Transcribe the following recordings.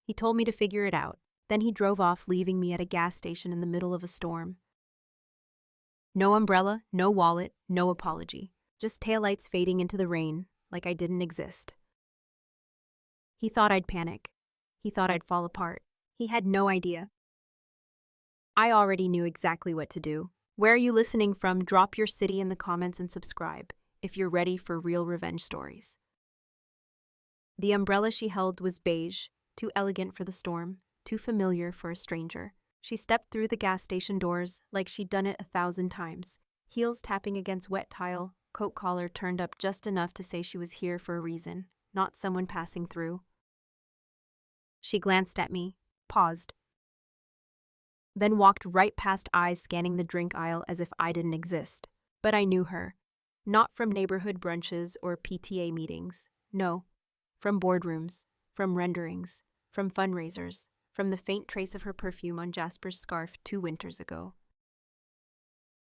He told me to figure it out. Then he drove off, leaving me at a gas station in the middle of a storm. No umbrella, no wallet, no apology. Just taillights fading into the rain, like I didn't exist. He thought I'd panic. He thought I'd fall apart. He had no idea. I already knew exactly what to do. Where are you listening from? Drop your city in the comments and subscribe if you're ready for real revenge stories. The umbrella she held was beige, too elegant for the storm, too familiar for a stranger. She stepped through the gas station doors like she'd done it 1,000 times, heels tapping against wet tile, coat collar turned up just enough to say she was here for a reason, not someone passing through. She glanced at me, paused, then walked right past, eyes scanning the drink aisle as if I didn't exist. But I knew her. Not from neighborhood brunches or PTA meetings. No. From boardrooms, from renderings, from fundraisers, from the faint trace of her perfume on Jasper's scarf 2 winters ago.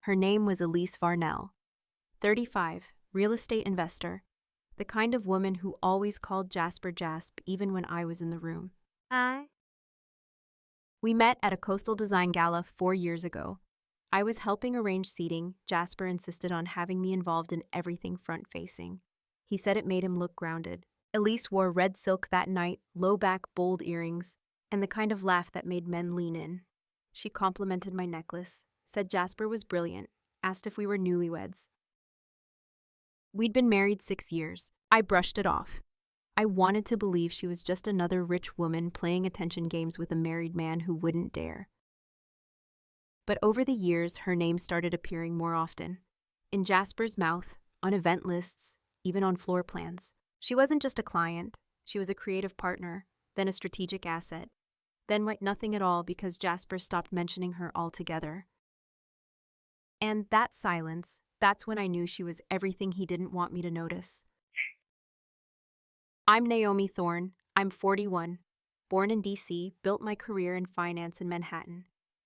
Her name was Elise Varnell. 35, real estate investor. The kind of woman who always called Jasper Jasp even when I was in the room. We met at a coastal design gala 4 years ago. I was helping arrange seating. Jasper insisted on having me involved in everything front-facing. He said it made him look grounded. Elise wore red silk that night, low-back, bold earrings, and the kind of laugh that made men lean in. She complimented my necklace, said Jasper was brilliant, asked if we were newlyweds. We'd been married 6 years. I brushed it off. I wanted to believe she was just another rich woman playing attention games with a married man who wouldn't dare. But over the years, her name started appearing more often. In Jasper's mouth, on event lists, even on floor plans. She wasn't just a client, she was a creative partner, then a strategic asset, then nothing at all because Jasper stopped mentioning her altogether. And that silence, that's when I knew she was everything he didn't want me to notice. I'm Naomi Thorne. I'm 41. Born in D.C., built my career in finance in Manhattan.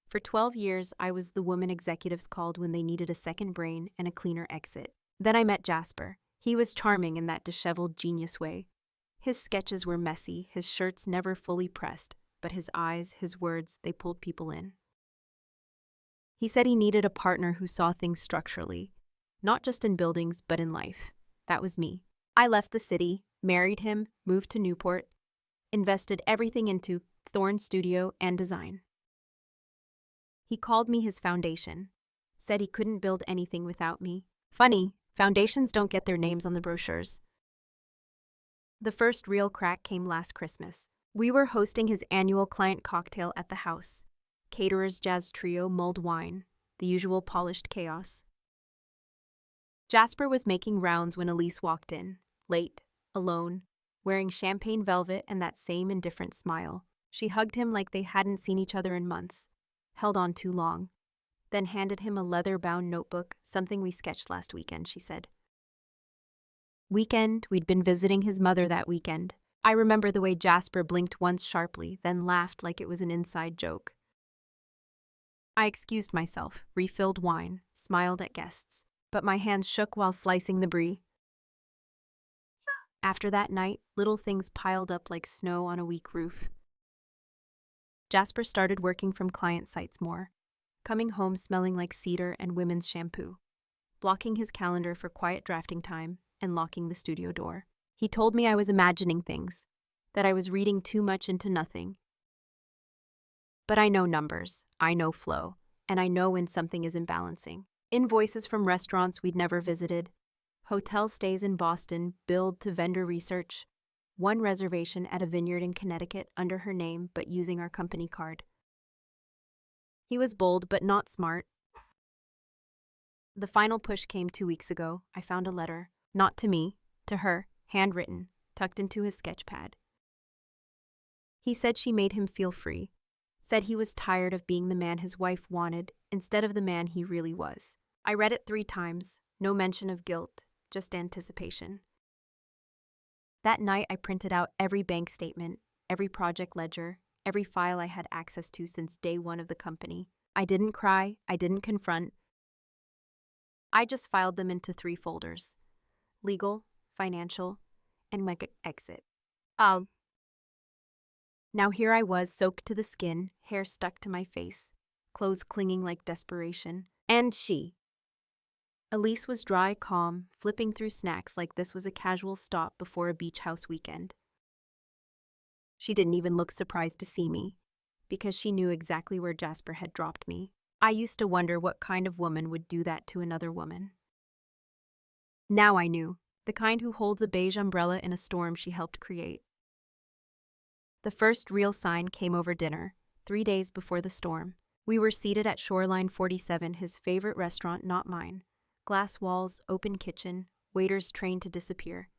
For 12 years, I was the woman executives called when they needed a second brain and a cleaner exit. Then I met Jasper. He was charming in that disheveled genius way. His sketches were messy, his shirts never fully pressed, but his eyes, his words, they pulled people in. He said he needed a partner who saw things structurally, not just in buildings, but in life. That was me. I left the city, married him, moved to Newport, invested everything into Thorne Studio and design. He called me his foundation, said he couldn't build anything without me. Funny, foundations don't get their names on the brochures. The first real crack came last Christmas. We were hosting his annual client cocktail at the house. Caterer's jazz trio, mulled wine, the usual polished chaos. Jasper was making rounds when Elise walked in, late, alone, wearing champagne velvet and that same indifferent smile. She hugged him like they hadn't seen each other in months, held on too long, then handed him a leather-bound notebook, something we sketched last weekend, she said. We'd been visiting his mother that weekend. I remember the way Jasper blinked once sharply, then laughed like it was an inside joke. I excused myself, refilled wine, smiled at guests, but my hands shook while slicing the brie. After that night, little things piled up like snow on a weak roof. Jasper started working from client sites more, coming home smelling like cedar and women's shampoo, blocking his calendar for quiet drafting time, and locking the studio door. He told me I was imagining things, that I was reading too much into nothing. But I know numbers, I know flow, and I know when something isn't balancing. Invoices from restaurants we'd never visited, hotel stays in Boston billed to vendor research, one reservation at a vineyard in Connecticut under her name but using our company card. He was bold but not smart. The final push came 2 weeks ago. I found a letter, not to me, to her, handwritten, tucked into his sketch pad. He said she made him feel free, said he was tired of being the man his wife wanted instead of the man he really was. I read it 3 times, no mention of guilt, just anticipation. That night I printed out every bank statement, every project ledger, every file I had access to since day 1 of the company. I didn't cry, I didn't confront. I just filed them into 3 folders: legal, financial, and my exit. Now here I was, soaked to the skin, hair stuck to my face, clothes clinging like desperation. And she. Elise was dry, calm, flipping through snacks like this was a casual stop before a beach house weekend. She didn't even look surprised to see me, because she knew exactly where Jasper had dropped me. I used to wonder what kind of woman would do that to another woman. Now I knew, the kind who holds a beige umbrella in a storm she helped create. The first real sign came over dinner, 3 days before the storm. We were seated at Shoreline 47, his favorite restaurant, not mine. Glass walls, open kitchen, waiters trained to disappear.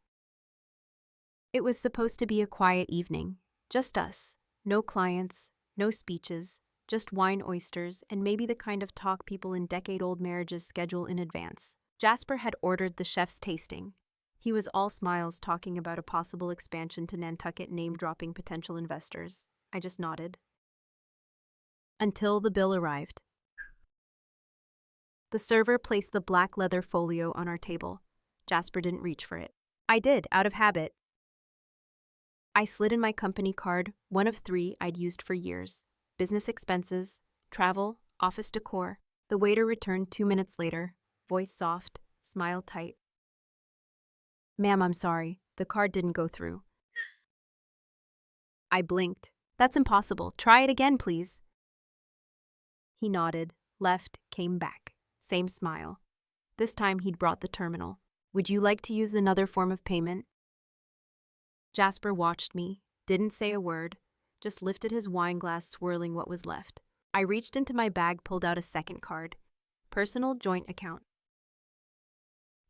It was supposed to be a quiet evening, just us. No clients, no speeches, just wine, oysters, and maybe the kind of talk people in decade-old marriages schedule in advance. Jasper had ordered the chef's tasting. He was all smiles, talking about a possible expansion to Nantucket, name-dropping potential investors. I just nodded. Until the bill arrived. The server placed the black leather folio on our table. Jasper didn't reach for it. I did, out of habit. I slid in my company card, one of 3 I'd used for years. Business expenses, travel, office decor. The waiter returned 2 minutes later, voice soft, smile tight. "Ma'am, I'm sorry, the card didn't go through." I blinked. "That's impossible. Try it again, please." He nodded, left, came back. Same smile. This time he'd brought the terminal. "Would you like to use another form of payment?" Jasper watched me, didn't say a word, just lifted his wine glass, swirling what was left. I reached into my bag, pulled out a second card. Personal joint account.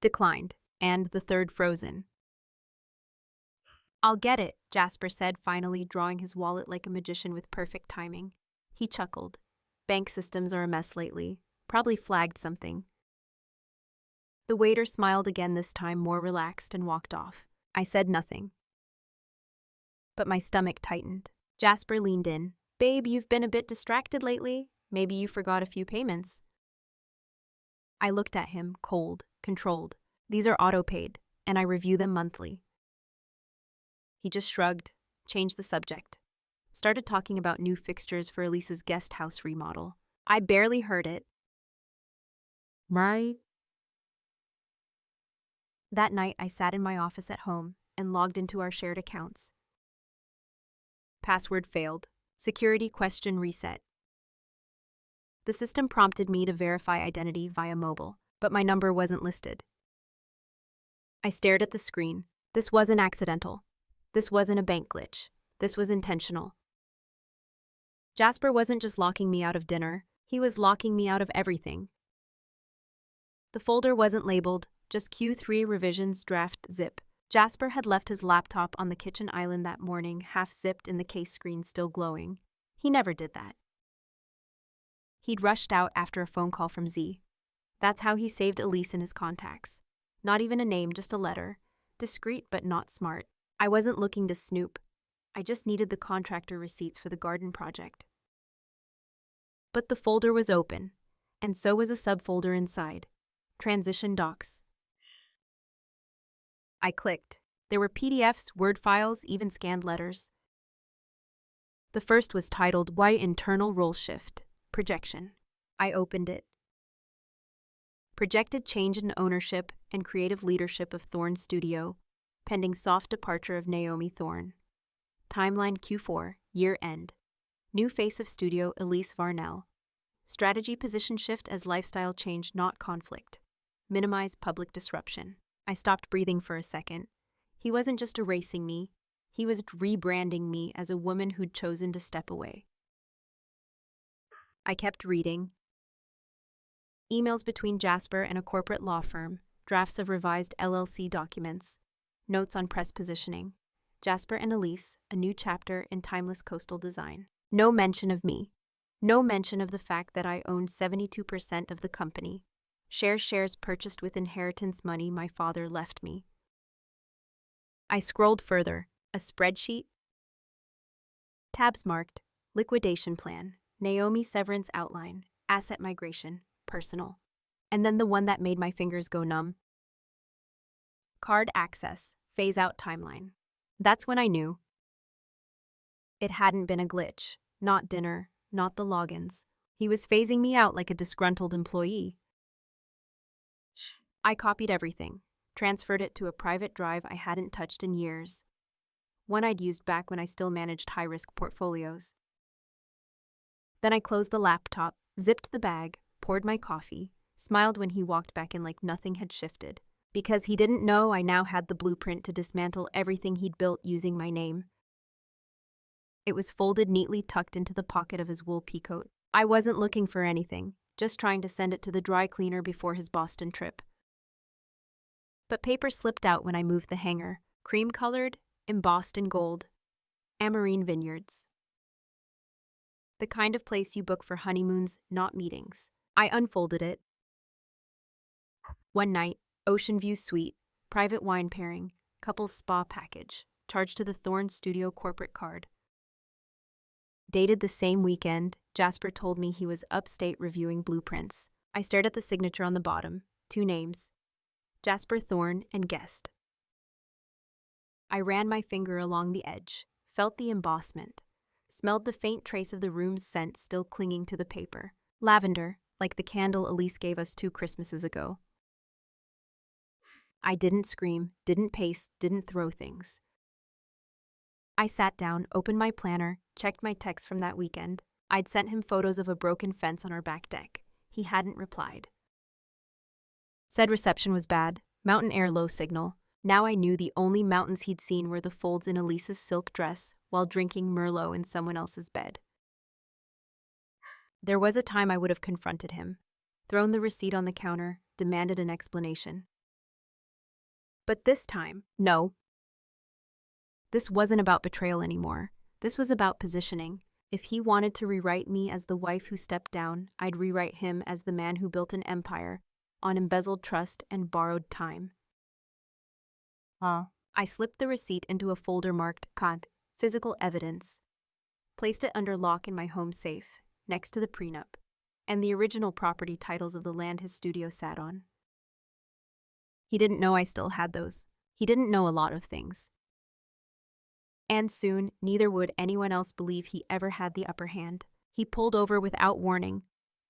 Declined, and the third frozen. "I'll get it," Jasper said, finally drawing his wallet like a magician with perfect timing. He chuckled. "Bank systems are a mess lately. Probably flagged something." The waiter smiled again, this time more relaxed, and walked off. I said nothing. But my stomach tightened. Jasper leaned in. "Babe, you've been a bit distracted lately. Maybe you forgot a few payments." I looked at him, cold, controlled. "These are auto-paid, and I review them monthly." He just shrugged, changed the subject. Started talking about new fixtures for Elise's guest house remodel. I barely heard it. Right? That night, I sat in my office at home and logged into our shared accounts. Password failed. Security question reset. The system prompted me to verify identity via mobile, but my number wasn't listed. I stared at the screen. This wasn't accidental. This wasn't a bank glitch. This was intentional. Jasper wasn't just locking me out of dinner, he was locking me out of everything. The folder wasn't labeled, just Q3 revisions draft zip. Jasper had left his laptop on the kitchen island that morning, half-zipped, in the case screen still glowing. He never did that. He'd rushed out after a phone call from Z. That's how he saved Elise in his contacts. Not even a name, just a letter. Discreet but not smart. I wasn't looking to snoop. I just needed the contractor receipts for the garden project. But the folder was open, and so was a subfolder inside. Transition docs. I clicked. There were PDFs, Word files, even scanned letters. The first was titled Why Internal Role Shift Projection. I opened it. Projected change in ownership and creative leadership of Thorne Studio, pending soft departure of Naomi Thorne. Timeline Q4, year end. New face of studio, Elise Varnell. Strategy position shift as lifestyle change, not conflict. Minimize public disruption. I stopped breathing for a second. He wasn't just erasing me, he was rebranding me as a woman who'd chosen to step away. I kept reading. Emails between Jasper and a corporate law firm, drafts of revised LLC documents, notes on press positioning. Jasper and Elise, a new chapter in timeless coastal design. No mention of me. No mention of the fact that I owned 72% of the company. Shares purchased with inheritance money my father left me. I scrolled further. A spreadsheet. Tabs marked. Liquidation plan. Naomi severance outline. Asset migration. Personal. And then the one that made my fingers go numb. Card access. Phase out timeline. That's when I knew. It hadn't been a glitch. Not dinner, not the logins. He was phasing me out like a disgruntled employee. I copied everything, transferred it to a private drive I hadn't touched in years, one I'd used back when I still managed high-risk portfolios. Then I closed the laptop, zipped the bag, poured my coffee, smiled when he walked back in like nothing had shifted, because he didn't know I now had the blueprint to dismantle everything he'd built using my name. It was folded neatly tucked into the pocket of his wool peacoat. I wasn't looking for anything, just trying to send it to the dry cleaner before his Boston trip. But paper slipped out when I moved the hanger, cream-colored, embossed in gold. Amarine Vineyards. The kind of place you book for honeymoons, not meetings. I unfolded it. One night, ocean view suite, private wine pairing, couples spa package, charged to the Thorne Studio corporate card. Dated the same weekend, Jasper told me he was upstate reviewing blueprints. I stared at the signature on the bottom, 2 names, Jasper Thorne and guest. I ran my finger along the edge, felt the embossment, smelled the faint trace of the room's scent still clinging to the paper. Lavender, like the candle Elise gave us 2 Christmases ago. I didn't scream, didn't pace, didn't throw things. I sat down, opened my planner, checked my texts from that weekend. I'd sent him photos of a broken fence on our back deck. He hadn't replied. Said reception was bad, mountain air low signal. Now I knew the only mountains he'd seen were the folds in Elisa's silk dress while drinking Merlot in someone else's bed. There was a time I would have confronted him, thrown the receipt on the counter, demanded an explanation. But this time, no. This wasn't about betrayal anymore. This was about positioning. If he wanted to rewrite me as the wife who stepped down, I'd rewrite him as the man who built an empire on embezzled trust and borrowed time. I slipped the receipt into a folder marked COD, physical evidence, placed it under lock in my home safe, next to the prenup, and the original property titles of the land his studio sat on. He didn't know I still had those. He didn't know a lot of things. And soon, neither would anyone else believe he ever had the upper hand. He pulled over without warning,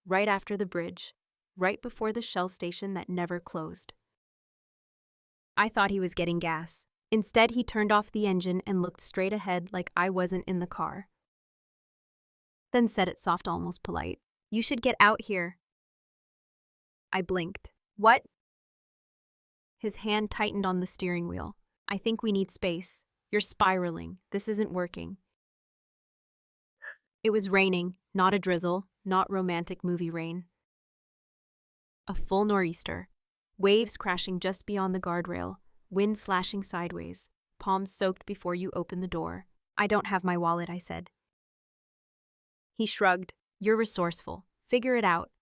right after the bridge, right before the Shell station that never closed. I thought he was getting gas. Instead, he turned off the engine and looked straight ahead like I wasn't in the car. Then said it soft, almost polite. "You should get out here." I blinked. "What?" His hand tightened on the steering wheel. "I think we need space. You're spiraling. This isn't working." It was raining, not a drizzle, not romantic movie rain. A full nor'easter. Waves crashing just beyond the guardrail, wind slashing sideways, palms soaked before you open the door. "I don't have my wallet," I said. He shrugged. "You're resourceful. Figure it out."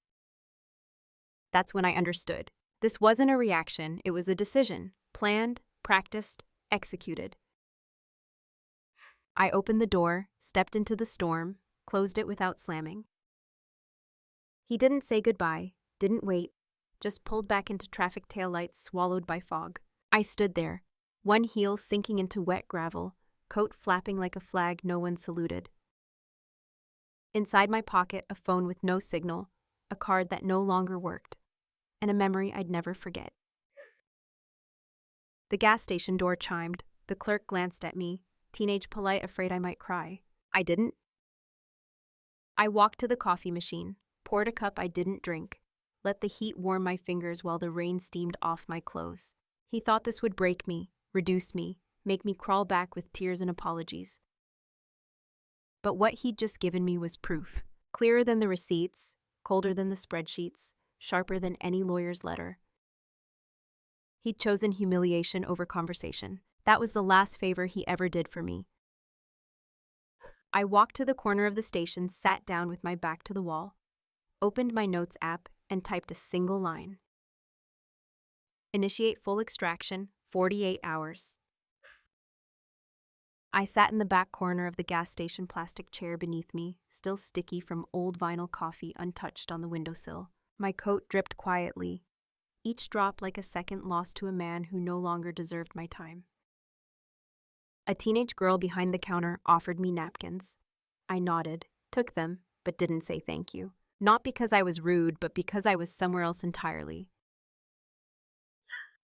That's when I understood. This wasn't a reaction, it was a decision. Planned, practiced, executed. I opened the door, stepped into the storm, closed it without slamming. He didn't say goodbye, didn't wait, just pulled back into traffic taillights swallowed by fog. I stood there, one heel sinking into wet gravel, coat flapping like a flag no one saluted. Inside my pocket, a phone with no signal, a card that no longer worked, and a memory I'd never forget. The gas station door chimed. The clerk glanced at me, teenage polite, afraid I might cry. I didn't. I walked to the coffee machine, poured a cup I didn't drink, let the heat warm my fingers while the rain steamed off my clothes. He thought this would break me, reduce me, make me crawl back with tears and apologies. But what he'd just given me was proof. Clearer than the receipts, colder than the spreadsheets, sharper than any lawyer's letter. He'd chosen humiliation over conversation. That was the last favor he ever did for me. I walked to the corner of the station, sat down with my back to the wall, opened my notes app, and typed a single line. Initiate full extraction, 48 hours. I sat in the back corner of the gas station plastic chair beneath me, still sticky from old vinyl coffee untouched on the windowsill. My coat dripped quietly, each drop like a second lost to a man who no longer deserved my time. A teenage girl behind the counter offered me napkins. I nodded, took them, but didn't say thank you. Not because I was rude, but because I was somewhere else entirely.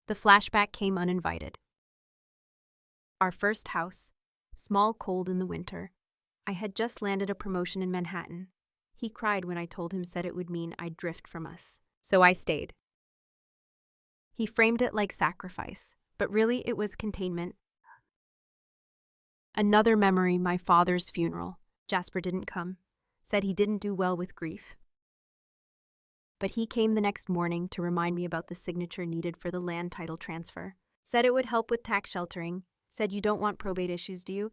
The flashback came uninvited. Our first house, small, cold in the winter. I had just landed a promotion in Manhattan. He cried when I told him said it would mean I'd drift from us. So I stayed. He framed it like sacrifice, but really it was containment. Another memory, my father's funeral. Jasper didn't come, said he didn't do well with grief. But he came the next morning to remind me about the signature needed for the land title transfer. Said it would help with tax sheltering. Said you don't want probate issues, do you?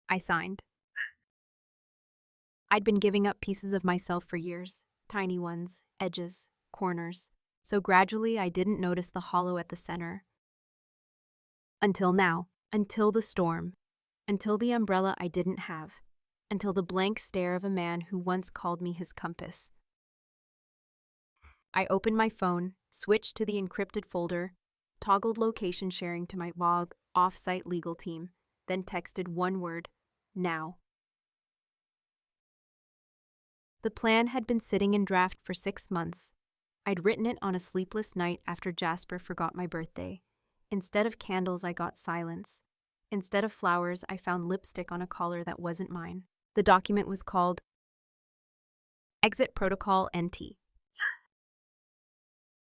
I signed. I'd been giving up pieces of myself for years, tiny ones, edges, corners. So gradually I didn't notice the hollow at the center. Until now, until the storm, until the umbrella I didn't have, until the blank stare of a man who once called me his compass. I opened my phone, switched to the encrypted folder, toggled location sharing to my log off-site legal team, then texted one word, now. The plan had been sitting in draft for 6 months. I'd written it on a sleepless night after Jasper forgot my birthday. Instead of candles, I got silence. Instead of flowers, I found lipstick on a collar that wasn't mine. The document was called Exit Protocol NT.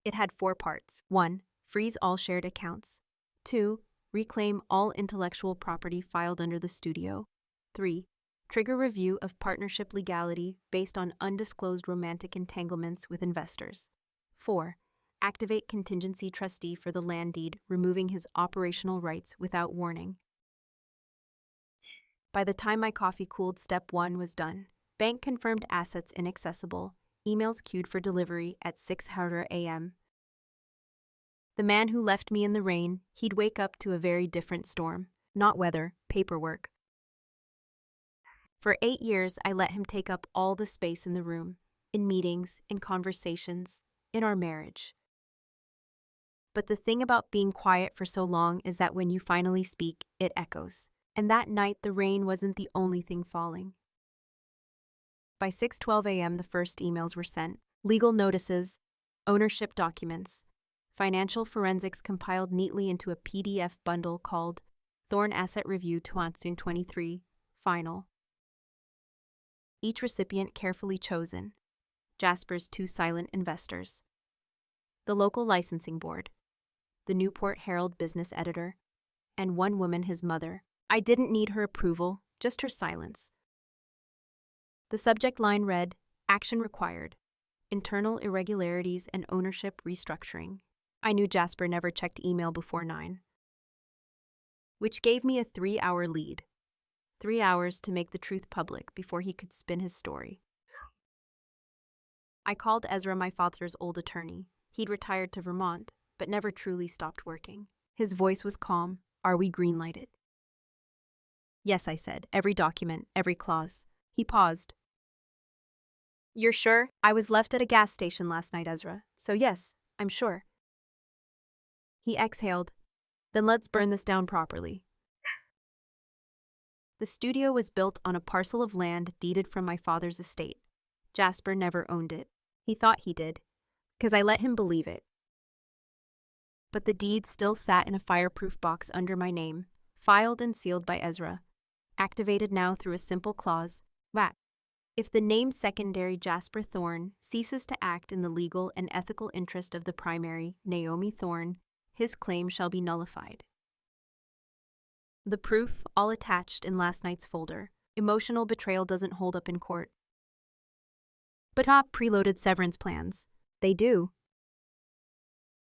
It had 4 parts. 1. Freeze all shared accounts. 2. Reclaim all intellectual property filed under the studio. 3. Trigger review of partnership legality based on undisclosed romantic entanglements with investors. 4. Activate contingency trustee for the land deed, removing his operational rights without warning. By the time my coffee cooled, step 1 was done. Bank confirmed assets inaccessible. Emails queued for delivery at 6:00 a.m. The man who left me in the rain, he'd wake up to a very different storm. Not weather, paperwork. For 8 years, I let him take up all the space in the room, in meetings, in conversations, in our marriage. But the thing about being quiet for so long is that when you finally speak, it echoes. And that night, the rain wasn't the only thing falling. By 6:12 a.m., the first emails were sent. Legal notices, ownership documents, financial forensics compiled neatly into a PDF bundle called Thorne Asset Review 2023, Final. Each recipient carefully chosen. Jasper's 2 silent investors. The local licensing board. The Newport Herald business editor. And one woman, his mother. I didn't need her approval, just her silence. The subject line read, Action required. Internal irregularities and ownership restructuring. I knew Jasper never checked email before 9. Which gave me a 3-hour lead. 3 hours to make the truth public before he could spin his story. I called Ezra, my father's old attorney. He'd retired to Vermont, but never truly stopped working. His voice was calm. Are we greenlighted? Yes, I said. Every document, every clause. He paused. You're sure? I was left at a gas station last night, Ezra. So yes, I'm sure. He exhaled. Then let's burn this down properly. The studio was built on a parcel of land deeded from my father's estate. Jasper never owned it. He thought he did, because I let him believe it. But the deed still sat in a fireproof box under my name, filed and sealed by Ezra, activated now through a simple clause, that if the named secondary Jasper Thorne ceases to act in the legal and ethical interest of the primary Naomi Thorne, his claim shall be nullified. The proof, all attached in last night's folder. Emotional betrayal doesn't hold up in court. But preloaded severance plans. They do.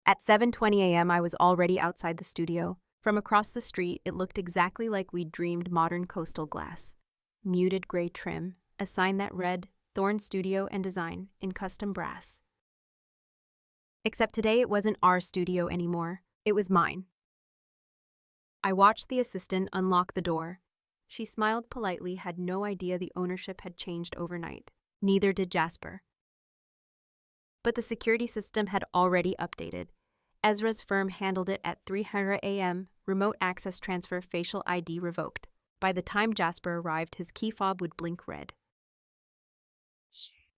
At 7:20 a.m., I was already outside the studio. From across the street, it looked exactly like we'd dreamed modern coastal glass. Muted gray trim, a sign that read, Thorne Studio and Design, in custom brass. Except today it wasn't our studio anymore. It was mine. I watched the assistant unlock the door. She smiled politely, had no idea the ownership had changed overnight. Neither did Jasper. But the security system had already updated. Ezra's firm handled it at 3:00 a.m., remote access transfer facial ID revoked. By the time Jasper arrived, his key fob would blink red.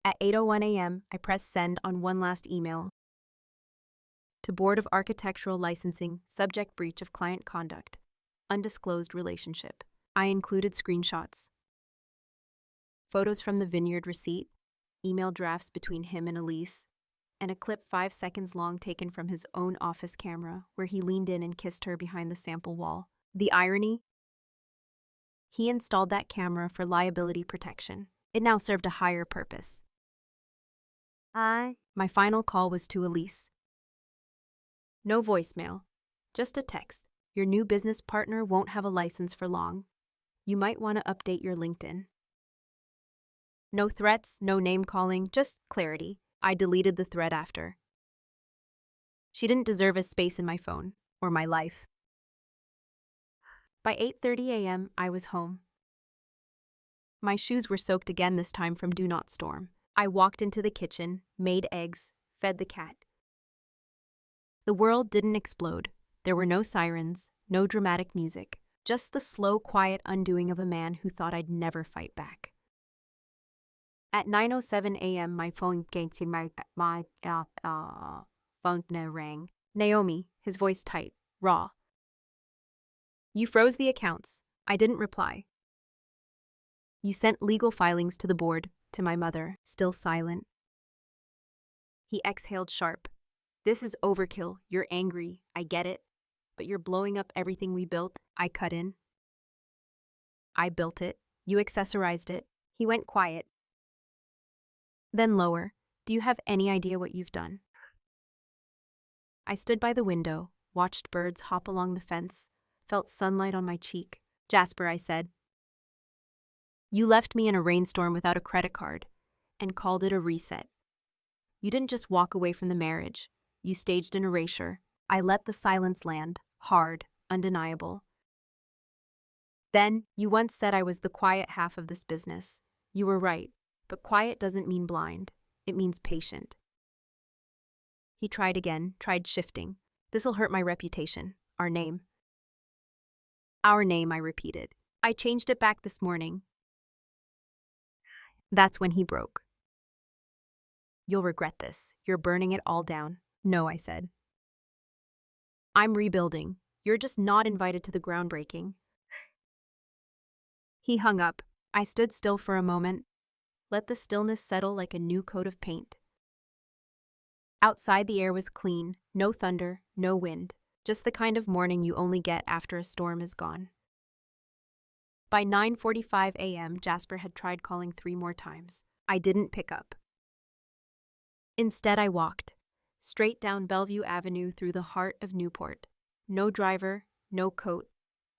At 8:01 a.m., I pressed send on one last email. To Board of Architectural Licensing, subject breach of client conduct. Undisclosed relationship. I included screenshots. Photos from the vineyard receipt, email drafts between him and Elise, and a clip 5 seconds long taken from his own office camera where he leaned in and kissed her behind the sample wall. The irony? He installed that camera for liability protection. It now served a higher purpose. My final call was to Elise. No voicemail, just a text. Your new business partner won't have a license for long. You might want to update your LinkedIn. No threats, no name calling, just clarity. I deleted the thread after. She didn't deserve a space in my phone, or my life. By 8:30 a.m., I was home. My shoes were soaked again, this time from Do Not Storm. I walked into the kitchen, made eggs, fed the cat. The world didn't explode. There were no sirens, no dramatic music, just the slow, quiet undoing of a man who thought I'd never fight back. At 9:07 a.m., my phone rang. Naomi, his voice tight, raw. You froze the accounts. I didn't reply. You sent legal filings to the board, to my mother, still silent. He exhaled sharp. This is overkill. You're angry. I get it. But you're blowing up everything we built. I cut in. I built it. You accessorized it. He went quiet. Then lower. Do you have any idea what you've done? I stood by the window, watched birds hop along the fence, felt sunlight on my cheek. Jasper, I said. You left me in a rainstorm without a credit card and called it a reset. You didn't just walk away from the marriage. You staged an erasure. I let the silence land, hard, undeniable. Then, you once said I was the quiet half of this business. You were right, but quiet doesn't mean blind. It means patient. He tried again, tried shifting. This'll hurt my reputation, our name. Our name, I repeated. I changed it back this morning. That's when he broke. You'll regret this. You're burning it all down. No, I said. I'm rebuilding. You're just not invited to the groundbreaking. He hung up. I stood still for a moment. Let the stillness settle like a new coat of paint. Outside the air was clean, no thunder, no wind, just the kind of morning you only get after a storm is gone. By 9:45 a.m., Jasper had tried calling 3 more times. I didn't pick up. Instead, I walked, straight down Bellevue Avenue through the heart of Newport. No driver, no coat,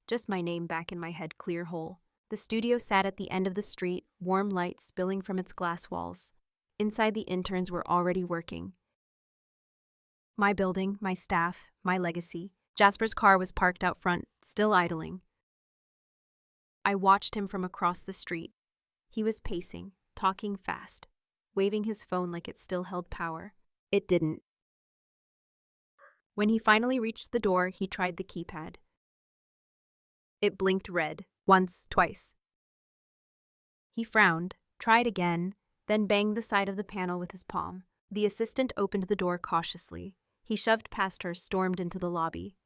just my name back in my head, clear whole. The studio sat at the end of the street, warm light spilling from its glass walls. Inside, the interns were already working. My building, my staff, my legacy. Jasper's car was parked out front, still idling. I watched him from across the street. He was pacing, talking fast, waving his phone like it still held power. It didn't. When he finally reached the door, he tried the keypad. It blinked red, once, twice. He frowned, tried again, then banged the side of the panel with his palm. The assistant opened the door cautiously. He shoved past her, stormed into the lobby.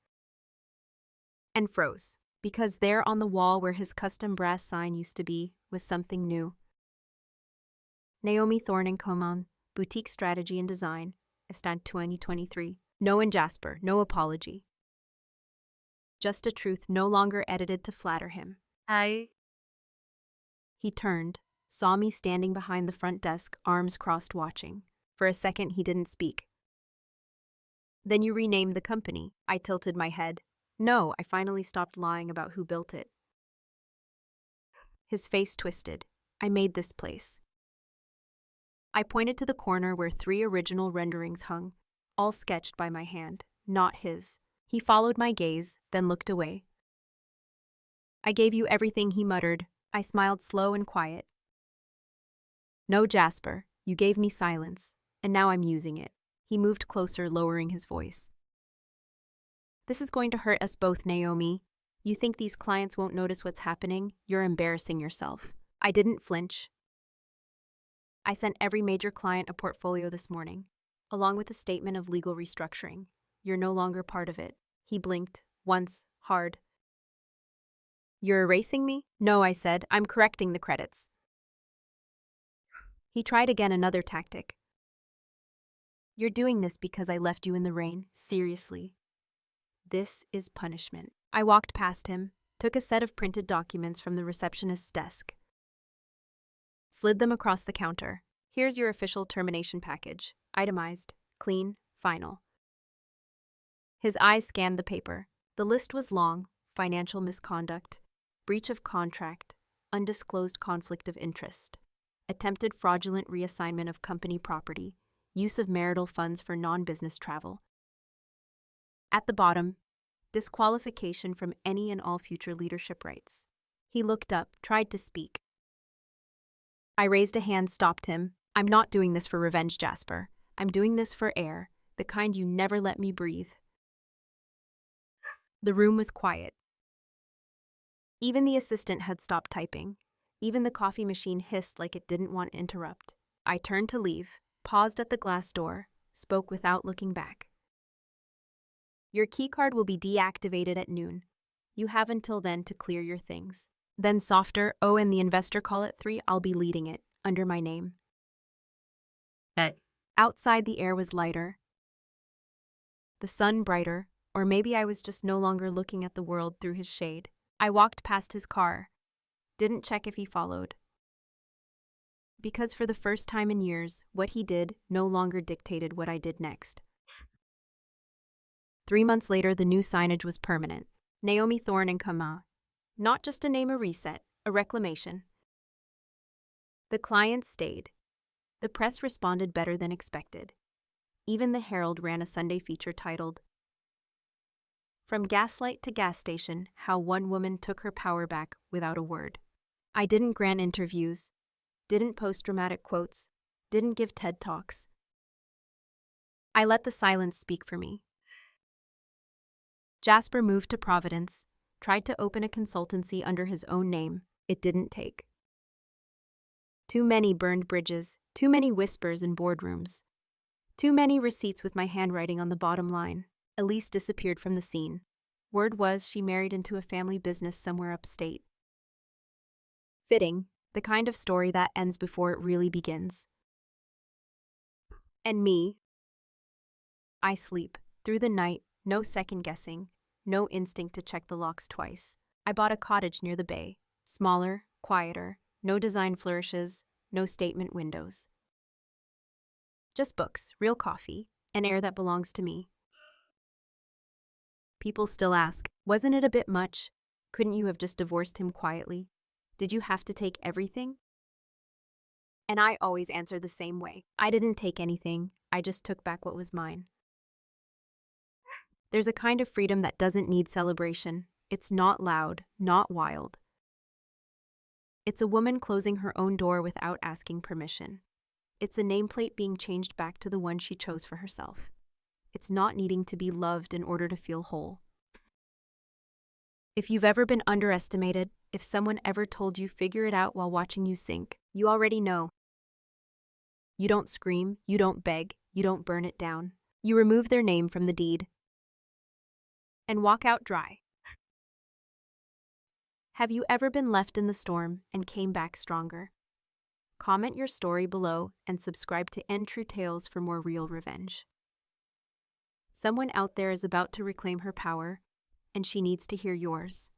And froze, because there on the wall where his custom brass sign used to be was something new. Naomi Thorne and Coman, Boutique Strategy and Design, Estant 2023. No and Jasper, no apology. Just a truth no longer edited to flatter him. He turned, saw me standing behind the front desk, arms crossed watching. For a second, he didn't speak. Then you renamed the company. I tilted my head. No, I finally stopped lying about who built it. His face twisted. I made this place. I pointed to the corner where 3 original renderings hung, all sketched by my hand, not his. He followed my gaze, then looked away. I gave you everything, he muttered. I smiled slow and quiet. No, Jasper, you gave me silence, and now I'm using it. He moved closer, lowering his voice. This is going to hurt us both, Naomi. You think these clients won't notice what's happening? You're embarrassing yourself. I didn't flinch. I sent every major client a portfolio this morning, along with a statement of legal restructuring. You're no longer part of it. He blinked, once, hard. You're erasing me? No, I said. I'm correcting the credits. He tried again, another tactic. You're doing this because I left you in the rain? Seriously. This is punishment. I walked past him, took a set of printed documents from the receptionist's desk, slid them across the counter. Here's your official termination package. Itemized, clean, final. His eyes scanned the paper. The list was long: financial misconduct, breach of contract, undisclosed conflict of interest, attempted fraudulent reassignment of company property, use of marital funds for non-business travel. At the bottom, disqualification from any and all future leadership rights. He looked up, tried to speak. I raised a hand, stopped him. I'm not doing this for revenge, Jasper. I'm doing this for air, the kind you never let me breathe. The room was quiet. Even the assistant had stopped typing. Even the coffee machine hissed like it didn't want to interrupt. I turned to leave, paused at the glass door, spoke without looking back. Your keycard will be deactivated at noon. You have until then to clear your things. Then softer, oh, and the investor call at 3, I'll be leading it, under my name. Hey. Outside the air was lighter, the sun brighter, or maybe I was just no longer looking at the world through his shade. I walked past his car, didn't check if he followed. Because for the first time in years, what he did no longer dictated what I did next. 3 months later, the new signage was permanent. Naomi Thorne and Kama. Not just a name, a reset, a reclamation. The clients stayed. The press responded better than expected. Even the Herald ran a Sunday feature titled, "From Gaslight to Gas Station, How One Woman Took Her Power Back Without a Word." I didn't grant interviews, didn't post dramatic quotes, didn't give TED Talks. I let the silence speak for me. Jasper moved to Providence, tried to open a consultancy under his own name. It didn't take. Too many burned bridges, too many whispers in boardrooms, too many receipts with my handwriting on the bottom line. Elise disappeared from the scene. Word was she married into a family business somewhere upstate. Fitting, the kind of story that ends before it really begins. And me? I sleep, through the night, no second guessing, no instinct to check the locks twice. I bought a cottage near the bay, smaller, quieter, no design flourishes, no statement windows. Just books, real coffee, an air that belongs to me. People still ask, wasn't it a bit much? Couldn't you have just divorced him quietly? Did you have to take everything? And I always answer the same way. I didn't take anything, I just took back what was mine. There's a kind of freedom that doesn't need celebration. It's not loud, not wild. It's a woman closing her own door without asking permission. It's a nameplate being changed back to the one she chose for herself. It's not needing to be loved in order to feel whole. If you've ever been underestimated, if someone ever told you figure it out while watching you sink, you already know. You don't scream, you don't beg, you don't burn it down. You remove their name from the deed and walk out dry. Have you ever been left in the storm and came back stronger? Comment your story below and subscribe to End True Tales for more real revenge. Someone out there is about to reclaim her power, and she needs to hear yours.